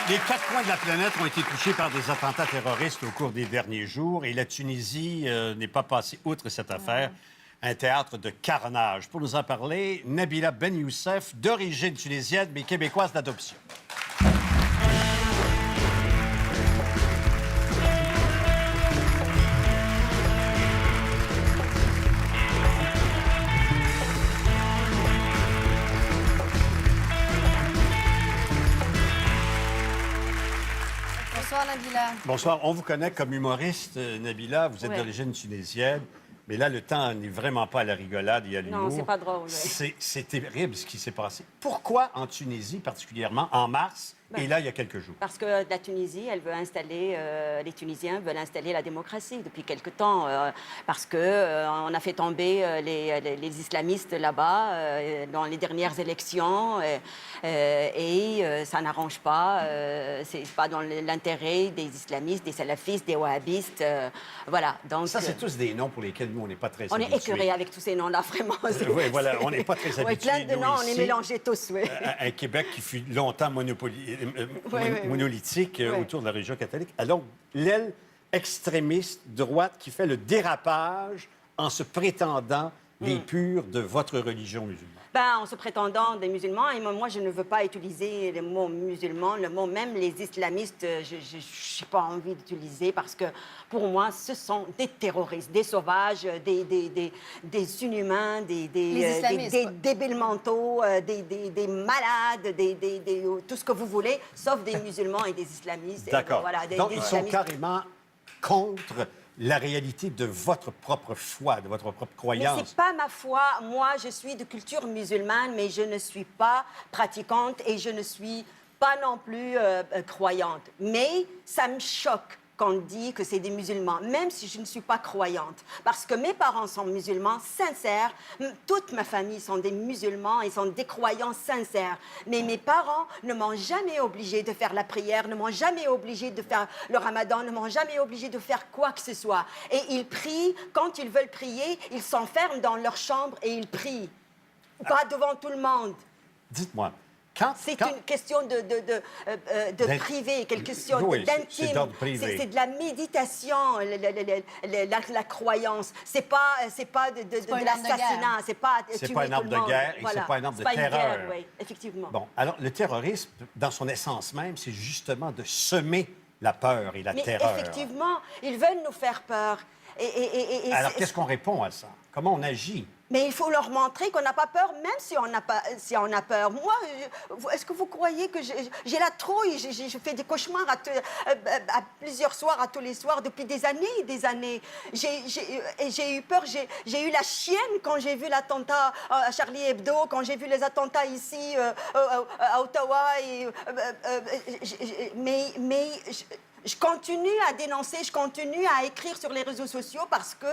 Les quatre coins de la planète ont été touchés par des attentats terroristes au cours des derniers jours et la Tunisie n'est pas passée outre cette affaire. Un théâtre de carnage. Pour nous en parler, Nabila Ben Youssef, d'origine tunisienne mais québécoise d'adoption. Bonsoir, Nabila. Bonsoir. On vous connaît comme humoriste, Nabila. Vous êtes Oui. d'origine tunisienne. Mais là, le temps n'est vraiment pas à la rigolade et à l'humour. Non, c'est pas drôle. Oui. C'est terrible ce qui s'est passé. Pourquoi en Tunisie, particulièrement en mars, et là, il y a quelques jours? Parce que la Tunisie, elle veut installer, les Tunisiens veulent installer la démocratie depuis quelque temps, parce que on a fait tomber les islamistes là-bas dans les dernières élections, et ça n'arrange pas. C'est pas dans l'intérêt des islamistes, des salafistes, des wahhabistes, voilà. Donc Ça, c'est tous des noms pour lesquels nous, on n'est pas très on est habitués. écœurés avec tous ces noms-là, vraiment. Oui, voilà, on n'est pas très Ouais, habitués. plein de nous, noms, on est ici, mélangés tous, oui. Un Québec qui fut longtemps monolithique autour de la religion catholique. Alors, l'aile extrémiste droite qui fait le dérapage en se prétendant les purs de votre religion musulmane. Ben, en se prétendant des musulmans, et moi, je ne veux pas utiliser le mot musulman, le mot même les islamistes, je n'ai pas envie d'utiliser parce que pour moi, ce sont des terroristes, des sauvages, des inhumains, des débiles mentaux, des malades, tout ce que vous voulez, sauf des musulmans et des islamistes. D'accord. Voilà, Donc, des ils sont islamistes. carrément contre la réalité de votre propre foi, de votre propre Mais croyance. c'est pas ma foi. Moi, je suis de culture musulmane, mais je ne suis pas pratiquante et je ne suis pas non plus croyante. Mais ça me choque qu'on dit que c'est des musulmans, même si je ne suis pas croyante. Parce que mes parents sont musulmans sincères. Toute ma famille sont des musulmans et sont des croyants sincères. Mais mes parents ne m'ont jamais obligée de faire la prière, ne m'ont jamais obligée de faire le ramadan, ne m'ont jamais obligée de faire quoi que ce soit. Et ils prient, quand ils veulent prier, ils s'enferment dans leur chambre et ils prient. Pas devant tout le monde. Dites-moi, C'est une question de privé, quelque chose Oui, c'est d'intime. d'ordre privé. C'est de la méditation, la croyance. C'est pas de l'assassinat. C'est pas C'est tuer pas un tout arme le de monde. guerre et Voilà. c'est pas un arme de C'est pas une terreur. guerre, oui, effectivement. Bon, alors le terrorisme, dans son essence même, c'est justement de semer la peur et la Mais terreur. effectivement, ils veulent nous faire peur. Alors, qu'est-ce qu'on répond à ça? Comment on agit? Mais il faut leur montrer qu'on n'a pas peur, même si on a peur. Moi, est-ce que vous croyez que j'ai la trouille? Je fais des cauchemars à plusieurs soirs, à tous les soirs, depuis des années et des années. J'ai eu peur. J'ai eu la chienne quand j'ai vu l'attentat à Charlie Hebdo, quand j'ai vu les attentats ici à Ottawa. Mais je continue à dénoncer, je continue à écrire sur les réseaux sociaux parce que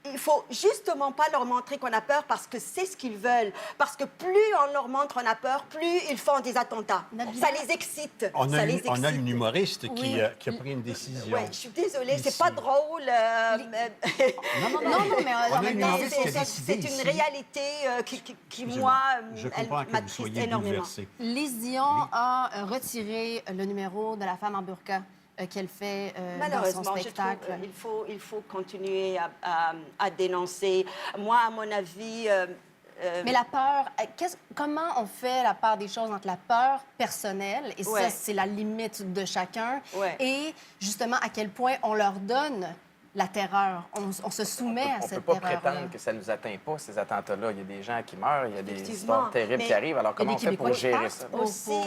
il faut justement pas leur montrer qu'on a peur parce que c'est ce qu'ils veulent. Parce que plus on leur montre qu'on a peur, plus ils font des attentats. Nabila. Ça les excite. On Ça les a excite. une humoriste Oui. qui a pris une décision. Ouais, je suis désolée, Ici. c'est pas drôle. Non, mais On en a même une temps, humoriste qui a décidé c'est ici. une réalité qui Excusez-moi. moi, Je elle comprends que vous m'attriste soyez énormément. bouleversé. Lise Dion a retiré le numéro de la femme en burqa qu'elle fait dans son Malheureusement, je spectacle. trouve il faut continuer à dénoncer. Moi, à mon avis... Mais la peur, comment on fait la part des choses entre la peur personnelle, et Ouais. ça, c'est la limite de chacun, Ouais. et justement à quel point on leur donne la terreur. On se soumet à On ne peut cette pas terreur-là. prétendre que ça ne nous atteint pas, ces attentats-là. Il y a des gens qui meurent, il y a des Effectivement, histoires terribles mais qui arrivent. Alors, comment on fait pour gérer ça? Aussi,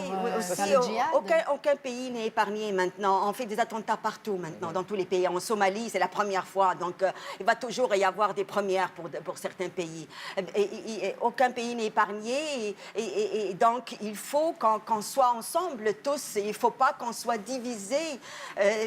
faire le djihad. aucun pays n'est épargné maintenant. On fait des attentats partout maintenant, dans tous les pays. En Somalie, c'est la première fois. Donc, il va toujours y avoir des premières pour certains pays. Et aucun pays n'est épargné. Et donc, il faut qu'on soit ensemble tous. Il ne faut pas qu'on soit divisés.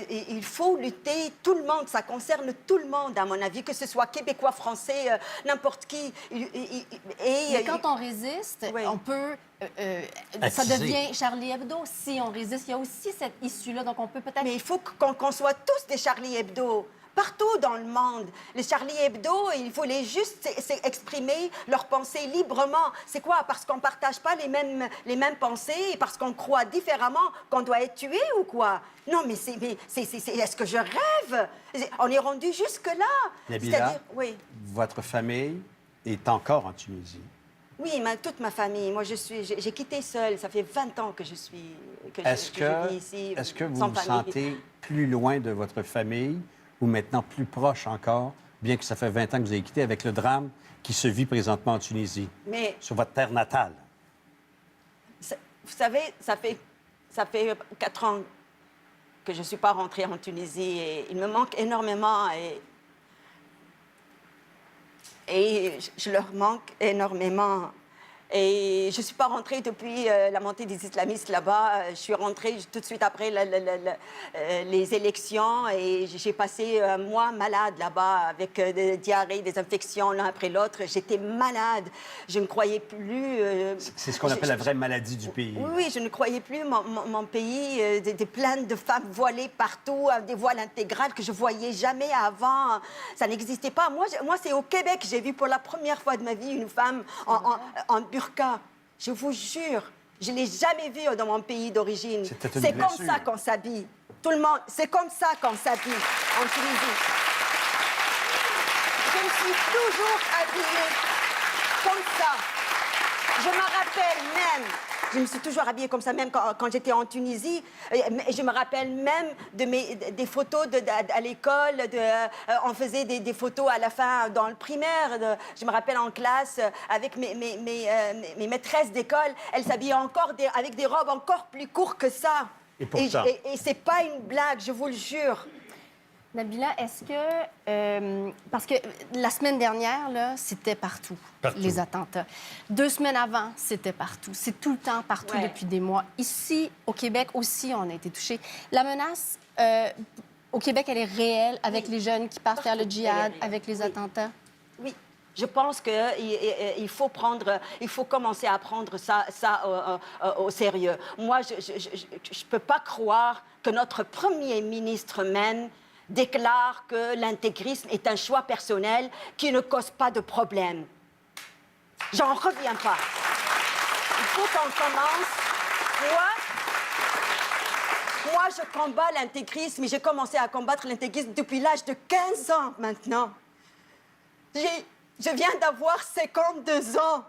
Il faut lutter. Tout le monde, ça concerne tout le monde, à mon avis, que ce soit québécois, français, n'importe qui. Mais quand on résiste, Oui. on peut... ça Attiser. devient Charlie Hebdo. Si on résiste, il y a aussi cette issue-là. Donc, on peut peut-être... Mais il faut qu'on soit tous des Charlie Hebdo. partout dans le monde. Les Charlie Hebdo, il faut les juste exprimer leurs pensées librement. C'est quoi? Parce qu'on ne partage pas les mêmes pensées et parce qu'on croit différemment qu'on doit être tué ou quoi? Non, mais est-ce que je rêve? On est rendu jusque-là. Nabila, oui. votre famille est encore en Tunisie. Oui, toute ma famille. Moi, j'ai quitté seule. Ça fait 20 ans que je vis ici. Est-ce que vous sans vous famille. sentez plus loin de votre famille ou maintenant plus proche encore, bien que ça fait 20 ans que vous avez quitté, avec le drame qui se vit présentement en Tunisie, Mais sur votre terre natale? vous savez, ça fait 4 ans que je ne suis pas rentrée en Tunisie et il me manque énormément et je leur manque énormément. Et je ne suis pas rentrée depuis la montée des islamistes là-bas. Je suis rentrée tout de suite après les élections et j'ai passé un mois malade là-bas avec des diarrhées, des infections l'un après l'autre. J'étais malade. Je ne croyais plus... C'est ce qu'on appelle la vraie maladie du pays. Oui, je ne croyais plus mon pays. Des plaintes de femmes voilées partout, des voiles intégrales que je voyais jamais avant. Ça n'existait pas. Moi c'est au Québec que j'ai vu pour la première fois de ma vie une femme en burqa. Je vous jure, je ne l'ai jamais vu dans mon pays d'origine. C'est comme ça qu'on s'habille. Tout le monde, c'est comme ça qu'on s'habille en Tunisie. Je me suis toujours habillée comme ça. Je me rappelle même, je me suis toujours habillée comme ça, même quand j'étais en Tunisie. Je me rappelle même des photos à l'école. On faisait des photos à la fin dans le primaire. Je me rappelle en classe avec mes maîtresses d'école. Elles s'habillaient encore avec des robes encore plus courtes que ça. Et pourtant... Et c'est pas une blague, je vous le jure. Nabila, est-ce que... parce que la semaine dernière, là, c'était partout, les attentats. 2 semaines avant, c'était partout. C'est tout le temps partout depuis des mois. Ici, au Québec aussi, on a été touchés. La menace, au Québec, elle est réelle avec les jeunes qui partent faire le djihad, avec les attentats? Oui. Je pense qu'il faut commencer à prendre ça au sérieux. Moi, je ne peux pas croire que notre premier ministre même déclare que l'intégrisme est un choix personnel qui ne cause pas de problème. J'en reviens pas. Il faut qu'on commence. Moi, je combats l'intégrisme et j'ai commencé à combattre l'intégrisme depuis l'âge de 15 ans maintenant. Je viens d'avoir 52 ans.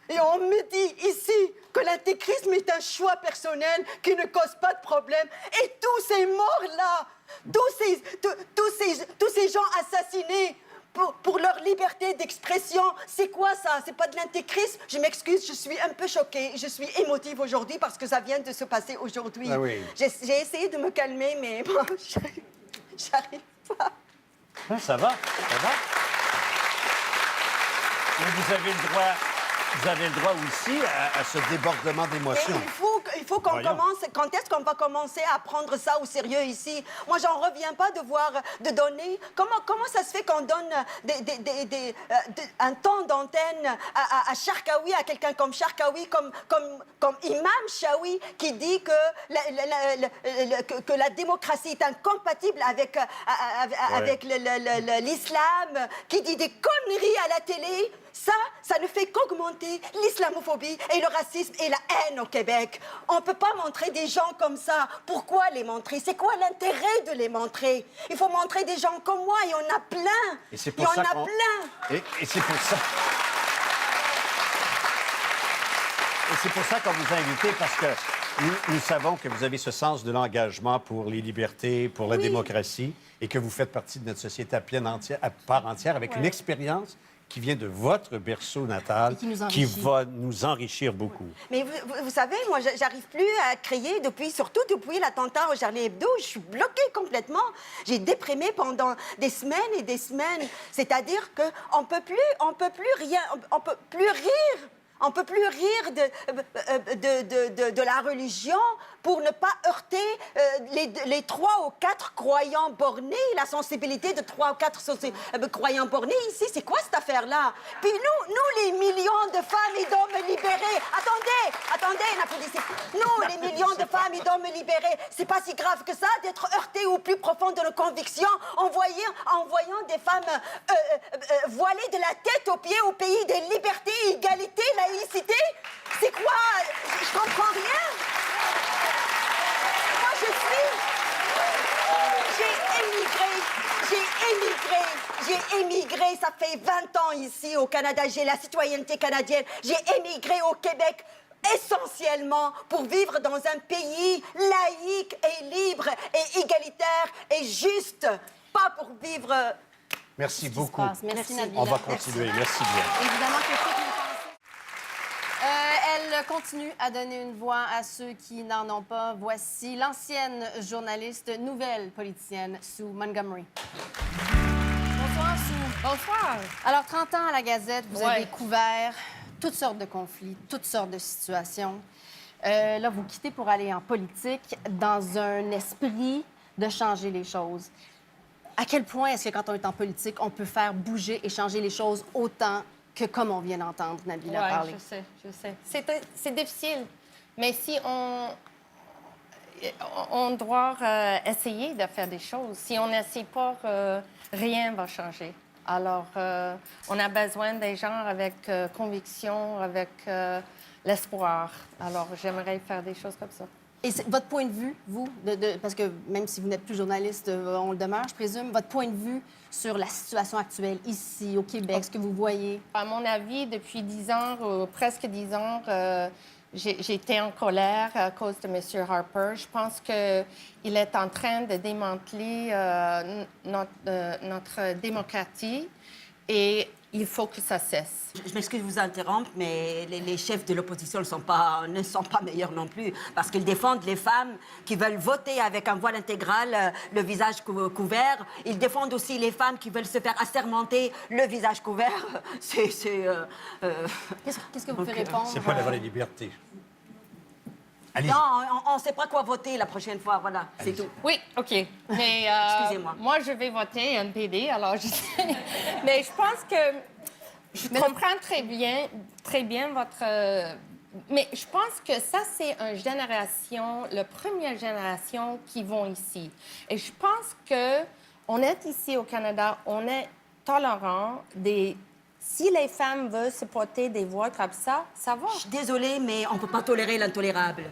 Et on me dit ici que l'intégrisme est un choix personnel qui ne cause pas de problème. Et tous ces morts-là, tous ces gens assassinés pour leur liberté d'expression, c'est quoi ça? C'est pas de l'intégrisme? Je m'excuse, je suis un peu choquée. Je suis émotive aujourd'hui parce que ça vient de se passer aujourd'hui. Ah oui. J'ai essayé de me calmer, mais bon, j'arrive pas. Ah, ça va, ça va. Mais vous avez le droit aussi à ce débordement d'émotions. Il faut qu'on commence. Quand est-ce qu'on va commencer à prendre ça au sérieux ici? Moi, j'en reviens pas de donner. Comment ça se fait qu'on donne un temps d'antenne à Charkaoui, à quelqu'un comme Charkaoui, comme Imam Chaoui, qui dit que la démocratie est incompatible avec l'islam, qui dit des conneries à la télé? Ça ne fait qu'augmenter l'islamophobie et le racisme et la haine au Québec. On ne peut pas montrer des gens comme ça. Pourquoi les montrer? C'est quoi l'intérêt de les montrer? Il faut montrer des gens comme moi, il y en a plein. Et c'est pour ça qu'on... plein. Et c'est pour ça... Et c'est pour ça qu'on vous a invité, parce que nous savons que vous avez ce sens de l'engagement pour les libertés, pour la démocratie, et que vous faites partie de notre société à part entière, avec une expérience qui vient de votre berceau natal, qui va nous enrichir beaucoup. Mais vous savez, moi, j'arrive plus à créer, surtout depuis l'attentat au Charlie Hebdo. Je suis bloquée complètement. J'ai déprimé pendant des semaines et des semaines. C'est-à-dire qu'on peut plus rien, on peut plus rire. On ne peut plus rire de la religion pour ne pas heurter les 3 ou 4 croyants bornés, la sensibilité de 3 ou 4 croyants bornés ici. C'est quoi cette affaire-là? Puis nous, les millions de femmes et d'hommes libérés, attendez, n'applaudissez pas. Nous, les millions de femmes, ils doivent me libérer. C'est pas si grave que ça d'être heurté au plus profond de nos convictions en voyant des femmes voilées de la tête aux pieds au pays des libertés, égalité, laïcité. C'est quoi? Je comprends rien. Moi, j'ai émigré, ça fait 20 ans ici au Canada, j'ai la citoyenneté canadienne, j'ai émigré au Québec essentiellement pour vivre dans un pays laïque et libre et égalitaire et juste, pas pour vivre... Merci Qu'est-ce qui se beaucoup. passe? Merci, Nabila. On va continuer. Merci bien. Évidemment que toutes nos pensées. Elle continue à donner une voix à ceux qui n'en ont pas. Voici l'ancienne journaliste, nouvelle politicienne, Sue Montgomery. Bonsoir, Sue. Bonsoir. Alors, 30 ans à la Gazette, vous Ouais. avez couvert toutes sortes de conflits, toutes sortes de situations. Là, vous quittez pour aller en politique dans un esprit de changer les choses. À quel point est-ce que quand on est en politique, on peut faire bouger et changer les choses autant que comme on vient d'entendre Nabila parler? Je sais. C'est difficile. Mais si on doit essayer de faire des choses. Si on n'essaie pas, rien va changer. Alors, on a besoin des gens avec conviction, avec l'espoir. Alors, j'aimerais faire des choses comme ça. Et votre point de vue, vous, parce que même si vous n'êtes plus journaliste, on le demeure, je présume, votre point de vue sur la situation actuelle ici, au Québec, ce que vous voyez? À mon avis, depuis 10 ans, presque 10 ans, j'ai été en colère à cause de M. Harper. Je pense qu'il est en train de démanteler notre démocratie et il faut que ça cesse. Je m'excuse de vous interrompre, mais les chefs de l'opposition ne sont pas meilleurs non plus, parce qu'ils défendent les femmes qui veulent voter avec un voile intégral, le visage couvert. Ils défendent aussi les femmes qui veulent se faire assermenter le visage couvert. Qu'est-ce que vous pouvez répondre? C'est pas la vraie liberté. Allez-y. Non, on ne sait pas quoi voter la prochaine fois, voilà, c'est tout. Oui, OK. Mais Excusez-moi. moi, je vais voter NPD, alors je sais. Mais je pense que je comprends très bien votre... Mais je pense que ça, c'est une génération, la première génération qui vont ici. Et je pense que on est ici au Canada, on est tolérant des... Si les femmes veulent se porter des voiles comme ça va. Je suis désolée, mais on ne peut pas tolérer l'intolérable.